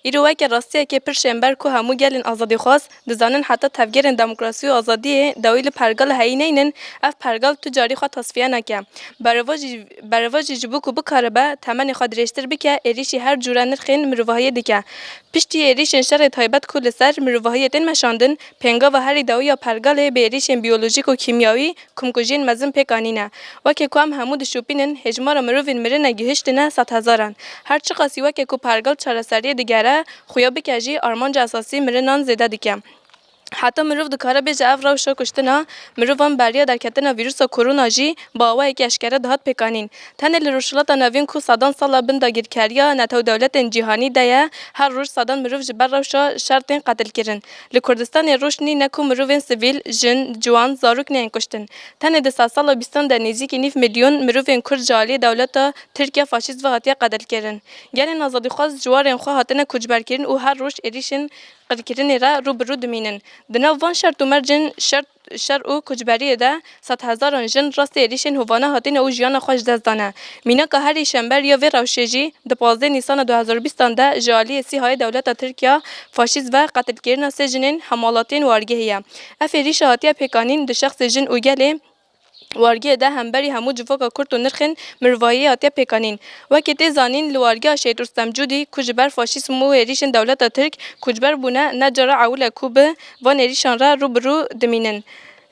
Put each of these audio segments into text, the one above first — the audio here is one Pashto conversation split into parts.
ایرو که راستی که پرشنبر کو همو گلن آزادی خواست دزانن حتی تفگیرن دموکراسی و آزادی دویل پرگال هینینن اف پرگال تجاری خوا تصفیه نکه برواج جبو کو بکاره به تمن خود رشتر بکه ایریشی هر جوره نرخین مروهای دیگه پشتی ایریشن شر تایبت کو لسر مروهای دن مشاندن پنگا و هر دویا پرگال به ایریشن بیولوژیک و کیمیایی کمکوژین مزن پکانینه و که کوام همود شوپینن هجمار مروین مرنه گهشتنه 100,000 هر چه قاسی و که کو پرگال چارەسەری دیگره خویا بکجی آرمانج اساسی مرنان زیده دیگه حتی مروف دکاره بیجه اف روشا کشتنا مروفان بریا در کتنا ویروس کرونا جی با اوه که اشکره دهات پکانین تنه لروشلات نوین کو صدان سالا بندا گیرکریا نتو دولت جهانی دیا هر روش صدان مروف جبر روشا شرطین قتل کرن لکردستان روش نی نکو مروفین سیویل جن جوان زاروک نین کشتن تنه ده سالا بیستان در نزدیک 9 میلیون مروفین کرد جالی دولت ترکیه فاشیست و هاتیا قتل کرن گلن آزادی خواست جوارن خو هاتنه کجبر کرن او هر روش ایریشن قلکرینی را رو برو دمینن دناو وان شرط و مرجن شر او کجبری ده 100,000 جن راست ایریشن هوانه هاتین او جیان خوش دزدانه مینا که هر شنبر یا وی روشجی د 15 نیسان 2020 ده جالی سی های دولت ترکیه فاشیست و قتل کردن سه جنین حمالاتین وارگیه اف ایریش هاتیه پکانین د شخص جن او گله وارگی ده همبری همو جفاکا کرد و نرخن مروایی آتیا پکانین و که تی زانین لوارگی شهید رستم جودی کجبر فاشیسم و ایریشن دولت ترک کجبر بونه نجارا عول کوبه و ایریشان را رو برو دمینن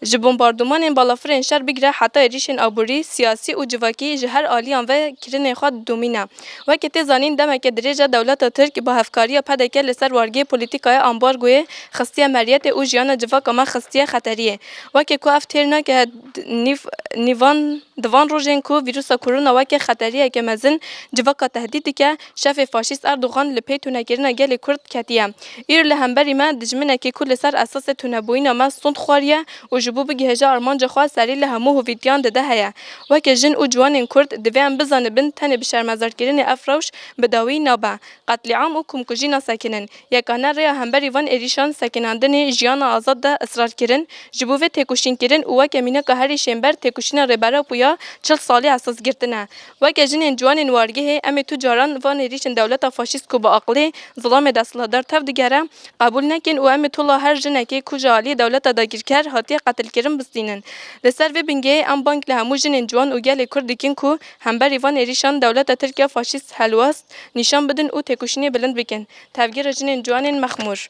جبومباردمان بالافرین شر بگیره حتی ایریشن آبوری سیاسی و جواکی جهر آلیان و کرن خود دومینه و که تی زانین دمه که درجه دولت ترک با هفکاری پدکه لسر وارگی پولیتیکای آمبارگوی خستیه مریت او جیان جواکا ما خستیه خطریه و که کو افترنا که دوان روزن کو ویروس کرونا و که خطریه که مزن جواکا تهدیدی که شف فاشیست اردوغان لپیتو نگرنه گل کرد کتیه ایر لهمبری ما دجمنه که کل سر اساس تونبوین ما سند خوریه و جبو بگهجه آرمانجا خواه سری لهمو هویدیان ده هیا و که جن او جوان کرد دویم بزن بند تنه بشرمزار کردن افروش بداوی نابه قتل عام و کمکوژی ساکنن یکانه ریا همبری وان ایریشان ساکناندن جیان آزاد ده اصرار کردن جبو و تکوشین کردن و که مینه که هر شنبر تکوشین ربره پویا 40 سالی اساس گرتنه و که جن جوان وارگه ام تو جاران وان ایریشن دولت فاشیست کو با عقلی ظلم دستلادر تف دیگره قبول نکن و ام تو هر جنه که کجالی دولت داگیرکر هاتی قتل کردن بستینن لسر و بنگه ام بانک لهمو جن جوان و گل کردکین کو همبر وان ایریشان دولت ترکیه فاشیست حلواست نشان بدن او تکوشینی بلند بکن تفگیر جن جوان مخمور